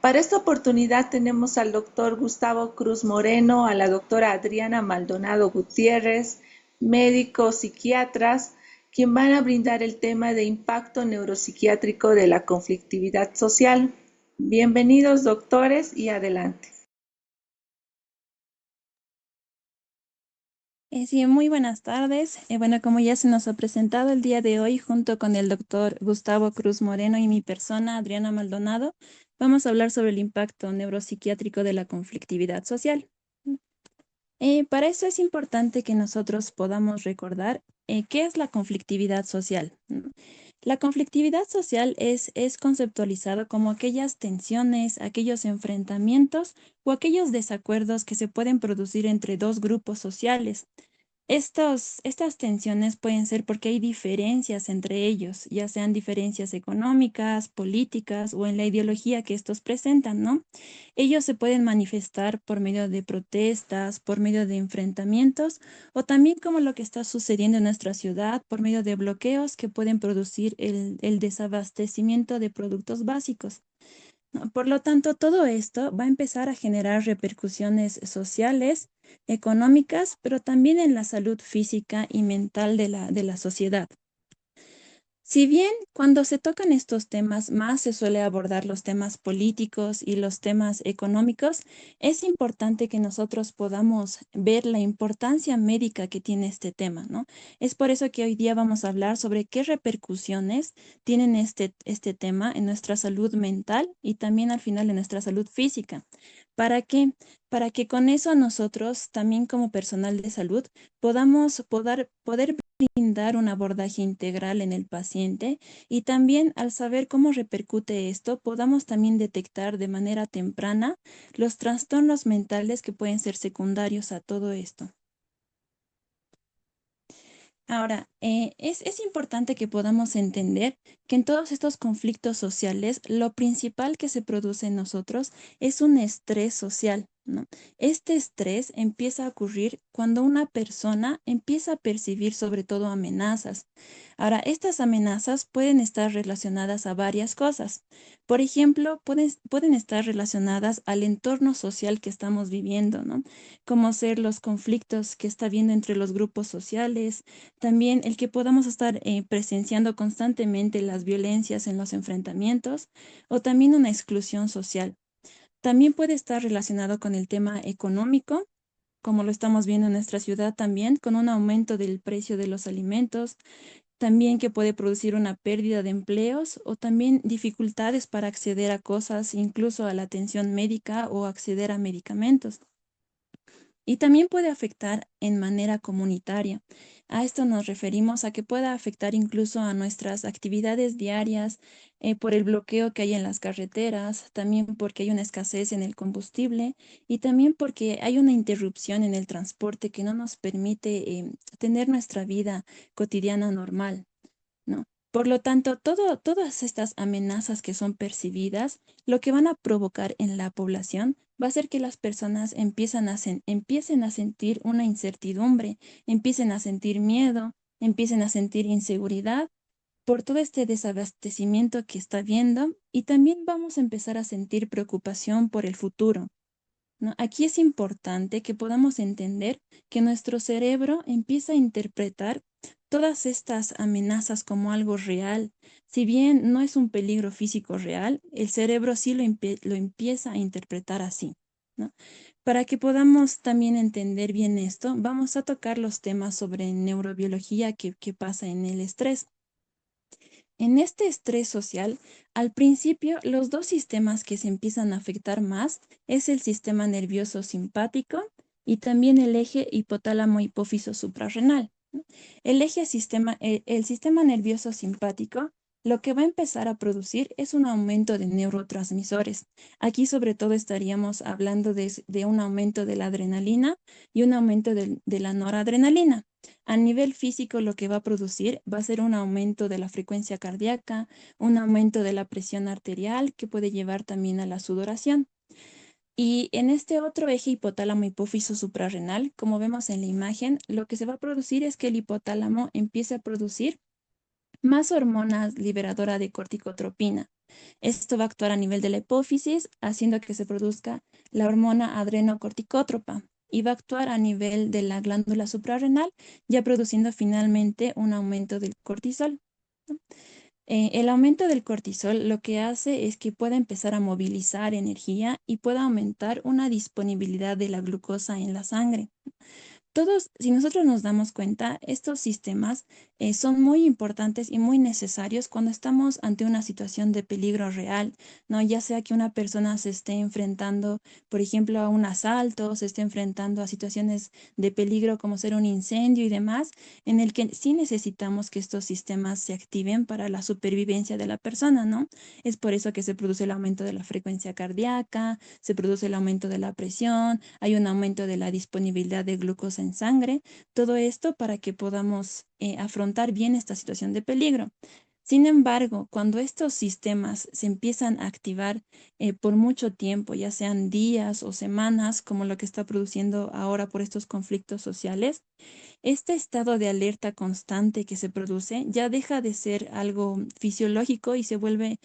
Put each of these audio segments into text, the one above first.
Para esta oportunidad tenemos al doctor Gustavo Cruz Moreno, a la doctora Adriana Maldonado Gutiérrez, médicos psiquiatras, quien van a brindar el tema de impacto neuropsiquiátrico de la conflictividad social. Bienvenidos, doctores, y adelante. Sí, muy buenas tardes. Bueno, como ya se nos ha presentado el día de hoy, junto con el doctor Gustavo Cruz Moreno y mi persona, Adriana Maldonado, vamos a hablar sobre el impacto neuropsiquiátrico de la conflictividad social. Para eso es importante que nosotros podamos recordar qué es la conflictividad social, ¿no? La conflictividad social es conceptualizado como aquellas tensiones, aquellos enfrentamientos o aquellos desacuerdos que se pueden producir entre dos grupos sociales. Estas tensiones pueden ser porque hay diferencias entre ellos, ya sean diferencias económicas, políticas o en la ideología que estos presentan, ¿no? Ellos se pueden manifestar por medio de protestas, por medio de enfrentamientos o también como lo que está sucediendo en nuestra ciudad, por medio de bloqueos que pueden producir el desabastecimiento de productos básicos, ¿no? Por lo tanto, todo esto va a empezar a generar repercusiones sociales, económicas, pero también en la salud física y mental de la sociedad. Si bien cuando se tocan estos temas más se suele abordar los temas políticos y los temas económicos, es importante que nosotros podamos ver la importancia médica que tiene este tema, ¿no? Es por eso que hoy día vamos a hablar sobre qué repercusiones tienen este tema en nuestra salud mental y también al final en nuestra salud física. ¿Para qué? Para que con eso nosotros, también como personal de salud, poder brindar un abordaje integral en el paciente y también al saber cómo repercute esto, podamos también detectar de manera temprana los trastornos mentales que pueden ser secundarios a todo esto. Ahora, es importante que podamos entender que en todos estos conflictos sociales, lo principal que se produce en nosotros es un estrés social, ¿no? Este estrés empieza a ocurrir cuando una persona empieza a percibir sobre todo amenazas. Ahora, estas amenazas pueden estar relacionadas a varias cosas. Por ejemplo, pueden estar relacionadas al entorno social que estamos viviendo, ¿no? Como ser los conflictos que está habiendo entre los grupos sociales, también el que podamos estar presenciando constantemente las violencias en los enfrentamientos o también una exclusión social. También puede estar relacionado con el tema económico, como lo estamos viendo en nuestra ciudad también, con un aumento del precio de los alimentos, también que puede producir una pérdida de empleos o también dificultades para acceder a cosas, incluso a la atención médica o acceder a medicamentos. Y también puede afectar en manera comunitaria. A esto nos referimos a que pueda afectar incluso a nuestras actividades diarias por el bloqueo que hay en las carreteras, también porque hay una escasez en el combustible y también porque hay una interrupción en el transporte que no nos permite tener nuestra vida cotidiana normal, ¿no? Por lo tanto, todas estas amenazas que son percibidas, lo que van a provocar en la población va a ser que las personas empiecen a sentir una incertidumbre, empiecen a sentir miedo, empiecen a sentir inseguridad por todo este desabastecimiento que está viendo y también vamos a empezar a sentir preocupación por el futuro, ¿no? Aquí es importante que podamos entender que nuestro cerebro empieza a interpretar todas estas amenazas como algo real. Si bien no es un peligro físico real, el cerebro sí lo empieza a interpretar así, ¿no? Para que podamos también entender bien esto, vamos a tocar los temas sobre neurobiología que pasa en el estrés. En este estrés social, al principio, los dos sistemas que se empiezan a afectar más es el sistema nervioso simpático y también el eje hipotálamo hipófiso suprarrenal, ¿no? El sistema nervioso simpático lo que va a empezar a producir es un aumento de neurotransmisores. Aquí sobre todo estaríamos hablando de un aumento de la adrenalina y un aumento de la noradrenalina. A nivel físico, lo que va a producir va a ser un aumento de la frecuencia cardíaca, un aumento de la presión arterial que puede llevar también a la sudoración. Y en este otro eje hipotálamo hipófiso suprarrenal, como vemos en la imagen, lo que se va a producir es que el hipotálamo empiece a producir más hormonas liberadoras de corticotropina. Esto va a actuar a nivel de la hipófisis, haciendo que se produzca la hormona adrenocorticótropa y va a actuar a nivel de la glándula suprarrenal, ya produciendo finalmente un aumento del cortisol, ¿no? El aumento del cortisol lo que hace es que pueda empezar a movilizar energía y pueda aumentar una disponibilidad de la glucosa en la sangre. Todos, si nosotros nos damos cuenta, estos sistemas son muy importantes y muy necesarios cuando estamos ante una situación de peligro real, ¿no? Ya sea que una persona se esté enfrentando, por ejemplo, a un asalto, se esté enfrentando a situaciones de peligro como ser un incendio y demás, en el que sí necesitamos que estos sistemas se activen para la supervivencia de la persona, ¿no? Es por eso que se produce el aumento de la frecuencia cardíaca, se produce el aumento de la presión, hay un aumento de la disponibilidad de glucosa en sangre, todo esto para que podamos afrontar bien esta situación de peligro. Sin embargo, cuando estos sistemas se empiezan a activar por mucho tiempo, ya sean días o semanas, como lo que está produciendo ahora por estos conflictos sociales, este estado de alerta constante que se produce ya deja de ser algo fisiológico y se vuelve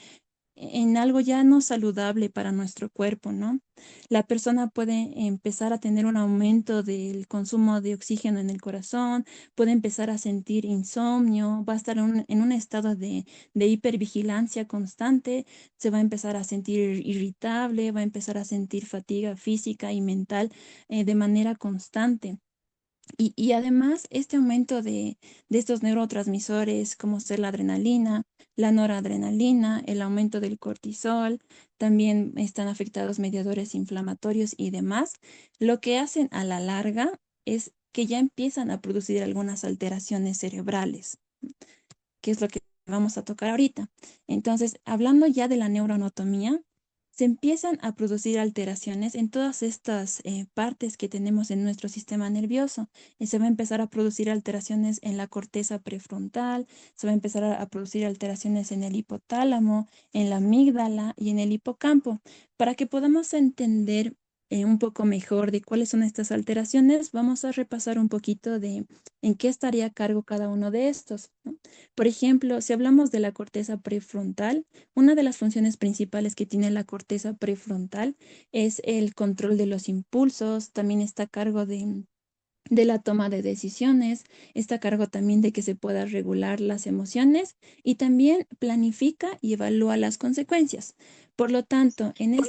en algo ya no saludable para nuestro cuerpo, ¿no? La persona puede empezar a tener un aumento del consumo de oxígeno en el corazón, puede empezar a sentir insomnio, va a estar en un estado de hipervigilancia constante, se va a empezar a sentir irritable, va a empezar a sentir fatiga física y mental de manera constante. Y además, este aumento de estos neurotransmisores, como ser la adrenalina, la noradrenalina, el aumento del cortisol, también están afectados mediadores inflamatorios y demás, lo que hacen a la larga es que ya empiezan a producir algunas alteraciones cerebrales, que es lo que vamos a tocar ahorita. Entonces, hablando ya de la neuroanatomía, se empiezan a producir alteraciones en todas estas partes que tenemos en nuestro sistema nervioso. Se va a empezar a producir alteraciones en la corteza prefrontal, se va a empezar a producir alteraciones en el hipotálamo, en la amígdala y en el hipocampo. Para que podamos entender un poco mejor de cuáles son estas alteraciones, vamos a repasar un poquito de en qué estaría a cargo cada uno de estos, ¿no? Por ejemplo, si hablamos de la corteza prefrontal, una de las funciones principales que tiene la corteza prefrontal es el control de los impulsos, también está a cargo de la toma de decisiones, está a cargo también de que se pueda regular las emociones y también planifica y evalúa las consecuencias. Por lo tanto, en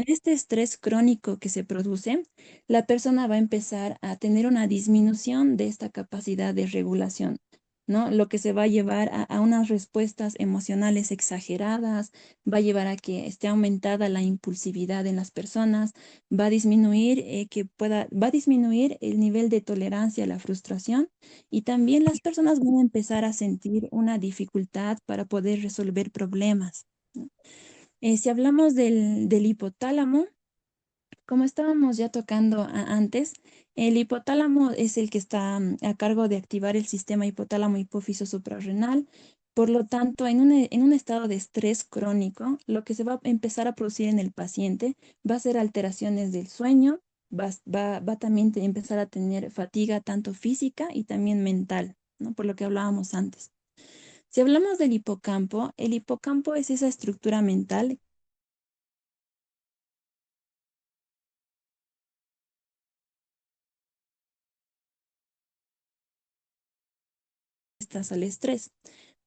este estrés crónico que se produce, la persona va a empezar a tener una disminución de esta capacidad de regulación, ¿no? Lo que se va a llevar a unas respuestas emocionales exageradas, va a llevar a que esté aumentada la impulsividad en las personas, va a disminuir va a disminuir el nivel de tolerancia a la frustración y también las personas van a empezar a sentir una dificultad para poder resolver problemas, ¿no? Si hablamos del hipotálamo, como estábamos ya tocando antes, el hipotálamo es el que está a cargo de activar el sistema hipotálamo hipófiso suprarrenal. Por lo tanto, en un estado de estrés crónico, lo que se va a empezar a producir en el paciente va a ser alteraciones del sueño, va también a empezar a tener fatiga tanto física y también mental, ¿no? Por lo que hablábamos antes. Si hablamos del hipocampo, el hipocampo es esa estructura mental estás al estrés.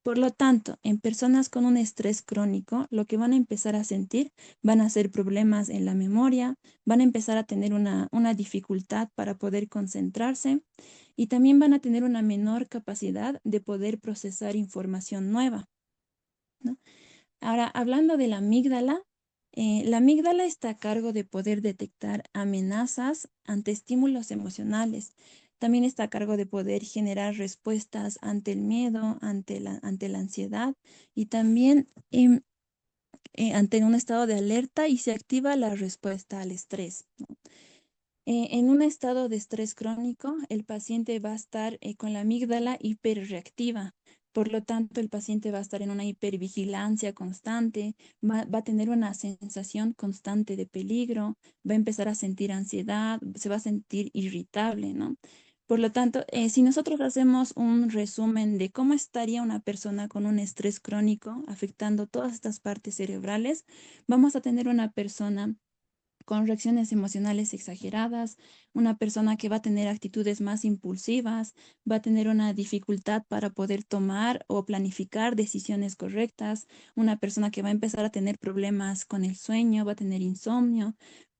Por lo tanto, en personas con un estrés crónico, lo que van a empezar a sentir van a ser problemas en la memoria, van a empezar a tener una dificultad para poder concentrarse y también van a tener una menor capacidad de poder procesar información nueva, ¿no? Ahora, hablando de la amígdala está a cargo de poder detectar amenazas ante estímulos emocionales. También está a cargo de poder generar respuestas ante el miedo, ante la ansiedad y también ante un estado de alerta y se activa la respuesta al estrés, ¿no? En un estado de estrés crónico, el paciente va a estar con la amígdala hiperreactiva. Por lo tanto, el paciente va a estar en una hipervigilancia constante, va a tener una sensación constante de peligro, va a empezar a sentir ansiedad, se va a sentir irritable, ¿no? Por lo tanto, si nosotros hacemos un resumen de cómo estaría una persona con un estrés crónico afectando todas estas partes cerebrales, vamos a tener una persona con reacciones emocionales exageradas, una persona que va a tener actitudes más impulsivas, va a tener una dificultad para poder tomar o planificar decisiones correctas, una persona que va a empezar a tener problemas con el sueño, va a tener insomnio,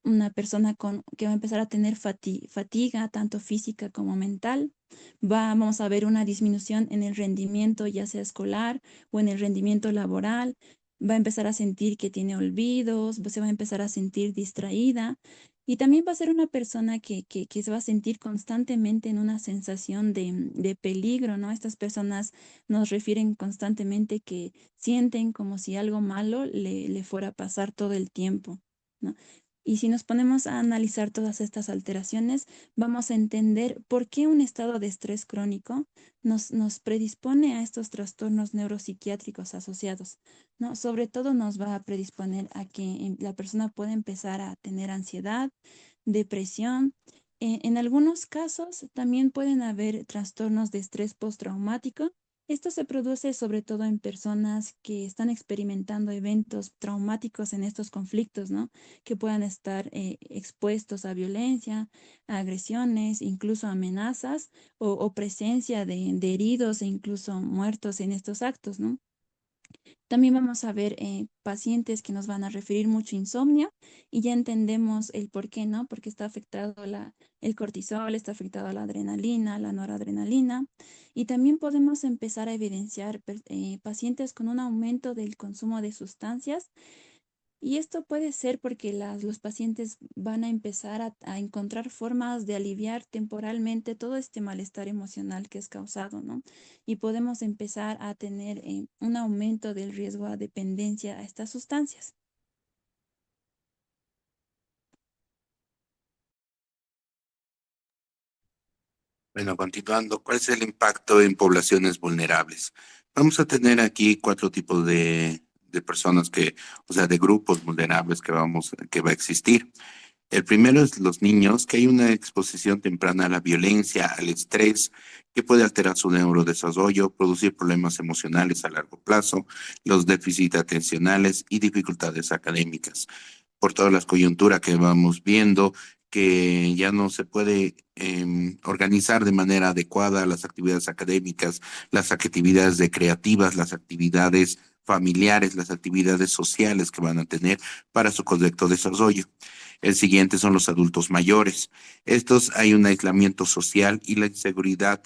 una persona que va a empezar a tener fatiga, tanto física como mental. Vamos a ver una disminución en el rendimiento, ya sea escolar o en el rendimiento laboral, va a empezar a sentir que tiene olvidos, se va a empezar a sentir distraída y también va a ser una persona que se va a sentir constantemente en una sensación de peligro, ¿no? Estas personas nos refieren constantemente que sienten como si algo malo le fuera a pasar todo el tiempo, ¿no? Y si nos ponemos a analizar todas estas alteraciones, vamos a entender por qué un estado de estrés crónico nos predispone a estos trastornos neuropsiquiátricos asociados, ¿no? Sobre todo nos va a predisponer a que la persona pueda empezar a tener ansiedad, depresión. En algunos casos también pueden haber trastornos de estrés postraumático. Esto se produce sobre todo en personas que están experimentando eventos traumáticos en estos conflictos, ¿no? Que puedan estar expuestos a violencia, a agresiones, incluso amenazas o presencia de heridos e incluso muertos en estos actos, ¿no? También vamos a ver pacientes que nos van a referir mucho insomnio y ya entendemos el por qué, ¿no? Porque está afectado el cortisol, está afectado la adrenalina, la noradrenalina. Y también podemos empezar a evidenciar pacientes con un aumento del consumo de sustancias y esto puede ser porque los pacientes van a empezar a encontrar formas de aliviar temporalmente todo este malestar emocional que es causado, ¿no? Y podemos empezar a tener un aumento del riesgo a dependencia a estas sustancias. Bueno, continuando, ¿cuál es el impacto en poblaciones vulnerables? Vamos a tener aquí cuatro tipos de personas o sea, de grupos vulnerables que va a existir. El primero es los niños, que hay una exposición temprana a la violencia, al estrés, que puede alterar su neurodesarrollo, producir problemas emocionales a largo plazo, los déficits atencionales y dificultades académicas. Por todas las coyunturas que vamos viendo, que ya no se puede organizar de manera adecuada las actividades académicas, las actividades creativas, las actividades familiares, las actividades sociales que van a tener para su correcto desarrollo. El siguiente son los adultos mayores. Estos hay un aislamiento social y la inseguridad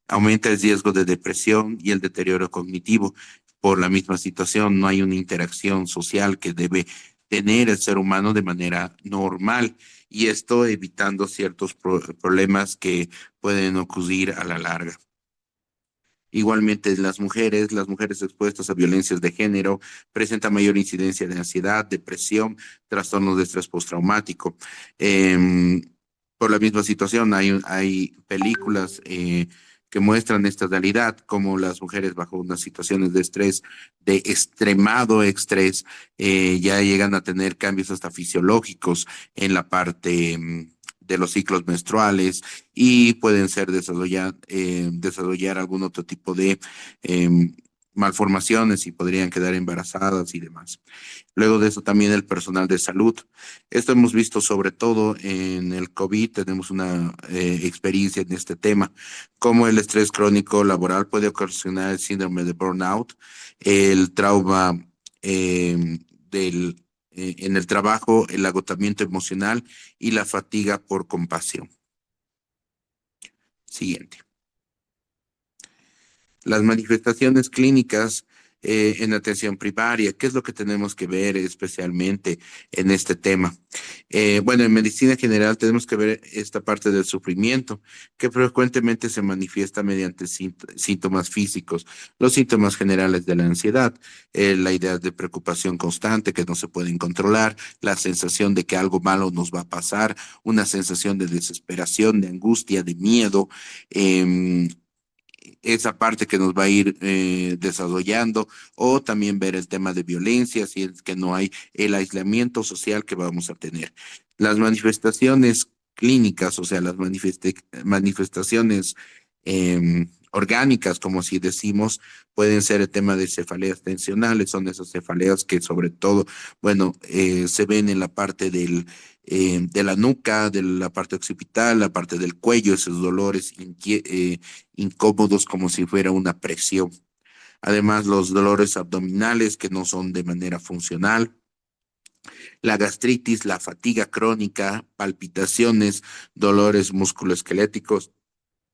aumenta el riesgo de depresión y el deterioro cognitivo. Por la misma situación, no hay una interacción social que debe tener el ser humano de manera normal y esto evitando ciertos problemas que pueden ocurrir a la larga. Igualmente, las mujeres expuestas a violencias de género presentan mayor incidencia de ansiedad, depresión, trastornos de estrés postraumático. Em, por la misma situación, hay películas que muestran esta realidad, como las mujeres bajo unas situaciones de estrés, de extremado estrés, ya llegan a tener cambios hasta fisiológicos en la parte de los ciclos menstruales y pueden desarrollar algún otro tipo de malformaciones y podrían quedar embarazadas y demás. Luego de eso también el personal de salud. Esto hemos visto sobre todo en el COVID, tenemos una experiencia en este tema, cómo el estrés crónico laboral puede ocasionar el síndrome de burnout, el trauma en el trabajo, el agotamiento emocional y la fatiga por compasión. Siguiente. Las manifestaciones clínicas en atención primaria, ¿qué es lo que tenemos que ver especialmente en este tema? Bueno, en medicina general tenemos que ver esta parte del sufrimiento, que frecuentemente se manifiesta mediante síntomas físicos, los síntomas generales de la ansiedad, la idea de preocupación constante que no se pueden controlar, la sensación de que algo malo nos va a pasar, una sensación de desesperación, de angustia, de miedo. Esa parte que nos va a ir desarrollando, o también ver el tema de violencia, si es que no hay el aislamiento social que vamos a tener. Las manifestaciones clínicas, o sea, las manifestaciones orgánicas, como si decimos, pueden ser el tema de cefaleas tensionales, son esas cefaleas que sobre todo, bueno, se ven en la parte de la nuca, de la parte occipital, la parte del cuello, esos dolores incómodos como si fuera una presión. Además, los dolores abdominales que no son de manera funcional, la gastritis, la fatiga crónica, palpitaciones, dolores musculoesqueléticos,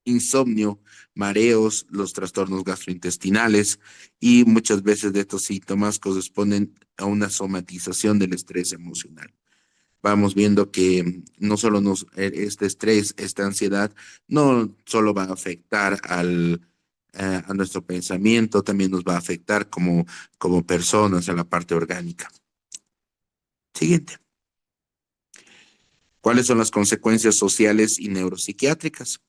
insomnio, mareos, los trastornos gastrointestinales y muchas veces de estos síntomas corresponden a una somatización del estrés emocional. Vamos viendo que no solo este estrés, esta ansiedad, no solo va a afectar a nuestro pensamiento, también nos va a afectar como personas a la parte orgánica. Siguiente. ¿Cuáles son las consecuencias sociales y neuropsiquiátricas?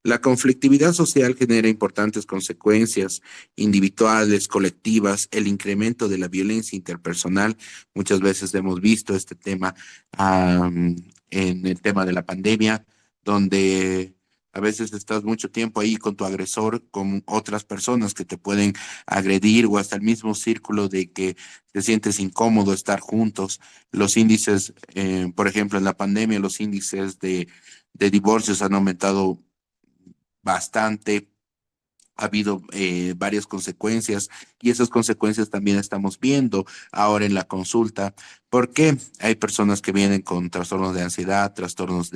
La conflictividad social genera importantes consecuencias individuales, colectivas, el incremento de la violencia interpersonal. Muchas veces hemos visto este tema en el tema de la pandemia, donde a veces estás mucho tiempo ahí con tu agresor, con otras personas que te pueden agredir o hasta el mismo círculo de que te sientes incómodo estar juntos. Los índices, por ejemplo, en la pandemia, los índices de divorcios han aumentado bastante, ha habido varias consecuencias y esas consecuencias también estamos viendo ahora en la consulta, porque hay personas que vienen con trastornos de ansiedad, trastornos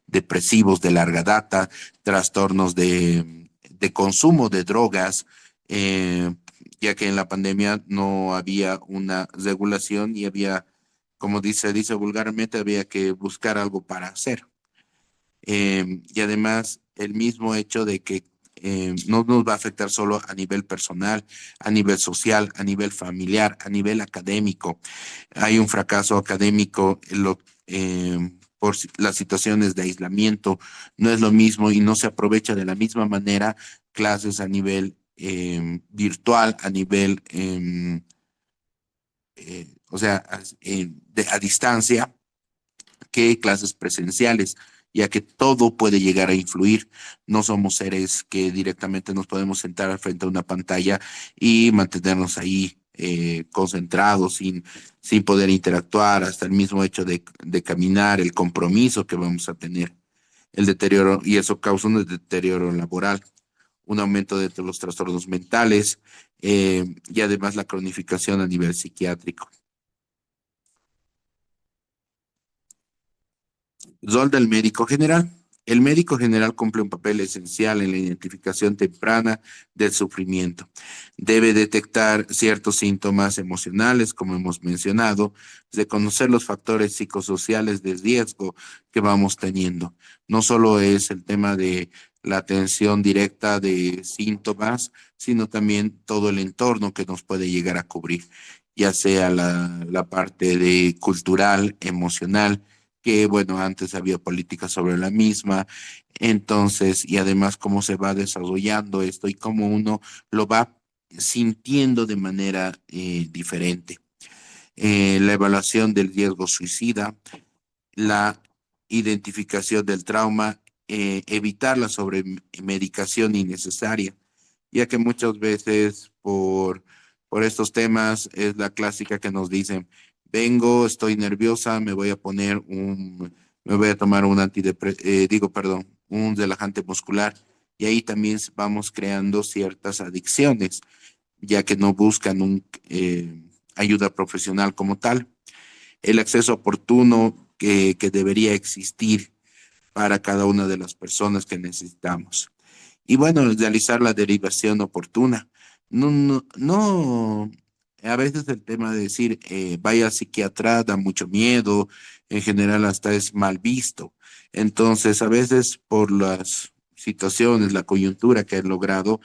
depresivos de larga data, trastornos de consumo de drogas, ya que en la pandemia no había una regulación y había, como dice vulgarmente, había que buscar algo para hacer. Y además, el mismo hecho de que no nos va a afectar solo a nivel personal, a nivel social, a nivel familiar, a nivel académico. Hay un fracaso académico por las situaciones de aislamiento. No es lo mismo y no se aprovecha de la misma manera clases a nivel virtual, a nivel, o sea, a distancia que clases presenciales, ya que todo puede llegar a influir. No somos seres que directamente nos podemos sentar frente a una pantalla y mantenernos ahí concentrados sin poder interactuar, hasta el mismo hecho de caminar, el compromiso que vamos a tener, el deterioro, y eso causa un deterioro laboral, un aumento de los trastornos mentales y además la cronificación a nivel psiquiátrico. Rol del médico general. El médico general cumple un papel esencial en la identificación temprana del sufrimiento. Debe detectar ciertos síntomas emocionales, como hemos mencionado, reconocer los factores psicosociales de riesgo que vamos teniendo. No solo es el tema de la atención directa de síntomas, sino también todo el entorno que nos puede llegar a cubrir, ya sea la parte de cultural, emocional, que bueno, antes había políticas sobre la misma, entonces, y además cómo se va desarrollando esto y cómo uno lo va sintiendo de manera diferente. La evaluación del riesgo suicida, la identificación del trauma, evitar la sobremedicación innecesaria, ya que muchas veces por estos temas es la clásica que nos dicen, vengo, estoy nerviosa, me voy a tomar un relajante muscular, y ahí también vamos creando ciertas adicciones, ya que no buscan ayuda profesional como tal. El acceso oportuno que debería existir para cada una de las personas que necesitamos. Y bueno, realizar la derivación oportuna. No, a veces el tema de decir vaya a psiquiatra da mucho miedo, en general hasta es mal visto. Entonces, a veces por las situaciones, la coyuntura que han logrado,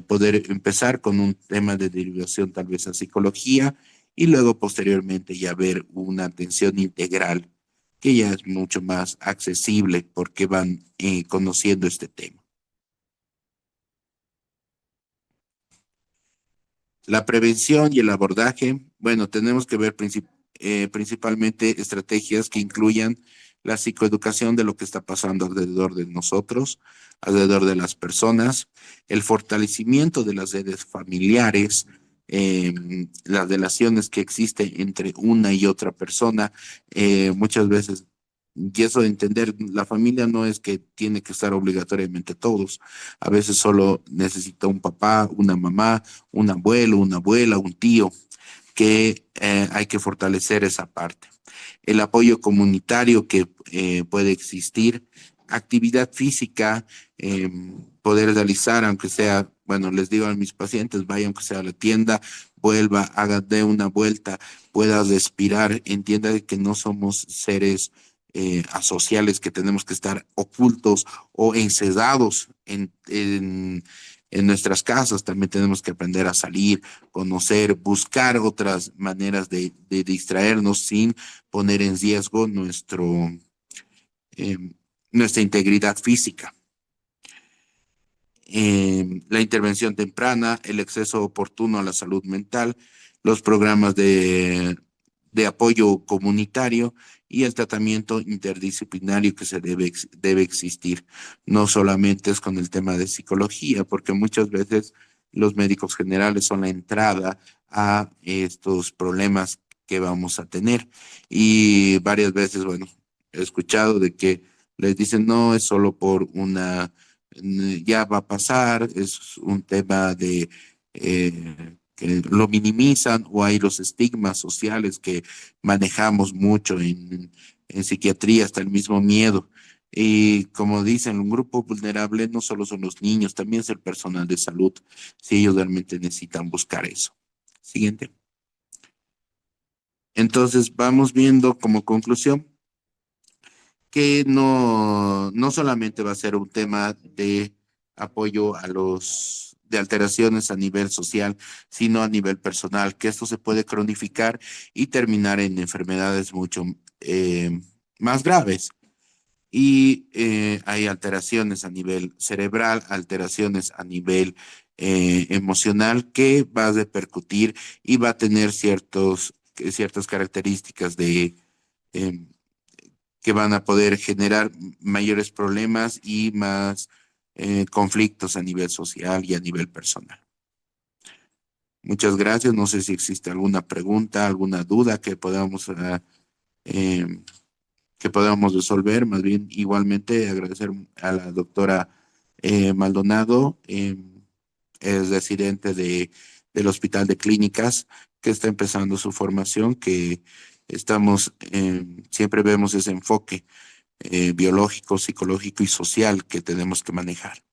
poder empezar con un tema de derivación tal vez a psicología y luego posteriormente ya ver una atención integral que ya es mucho más accesible porque van conociendo este tema. La prevención y el abordaje, bueno, tenemos que ver principalmente estrategias que incluyan la psicoeducación de lo que está pasando alrededor de nosotros, alrededor de las personas, el fortalecimiento de las redes familiares, las relaciones que existen entre una y otra persona, muchas veces, y eso de entender, la familia no es que tiene que estar obligatoriamente todos, a veces solo necesita un papá, una mamá, un abuelo, una abuela, un tío, que hay que fortalecer esa parte. El apoyo comunitario que puede existir, actividad física, eh, poder realizar, aunque sea, bueno, les digo a mis pacientes, vaya aunque sea a la tienda, vuelva, haga de una vuelta, pueda respirar, entienda de que no somos seres asociales, que tenemos que estar ocultos o encerrados en nuestras casas. También tenemos que aprender a salir, conocer, buscar otras maneras de distraernos sin poner en riesgo eh, nuestra integridad física. La intervención temprana, el acceso oportuno a la salud mental, los programas de apoyo comunitario y el tratamiento interdisciplinario que debe existir. No solamente es con el tema de psicología, porque muchas veces los médicos generales son la entrada a estos problemas que vamos a tener. Y varias veces, bueno, he escuchado de que les dicen, no, es solo por ya va a pasar, es un tema de que lo minimizan, o hay los estigmas sociales que manejamos mucho en psiquiatría, hasta el mismo miedo. Y como dicen, un grupo vulnerable no solo son los niños, también es el personal de salud, si ellos realmente necesitan buscar eso. Siguiente. Entonces, vamos viendo como conclusión que no solamente va a ser un tema de apoyo de alteraciones a nivel social, sino a nivel personal, que esto se puede cronificar y terminar en enfermedades mucho más graves. Y hay alteraciones a nivel cerebral, alteraciones a nivel emocional, que va a repercutir y va a tener ciertas características em, que van a poder generar mayores problemas y más conflictos a nivel social y a nivel personal. Muchas gracias. No sé si existe alguna pregunta, alguna duda eh, que podamos resolver. Más bien, igualmente agradecer a la doctora Maldonado, es residente del Hospital de Clínicas, que está empezando su formación, que siempre vemos ese enfoque biológico, psicológico y social que tenemos que manejar.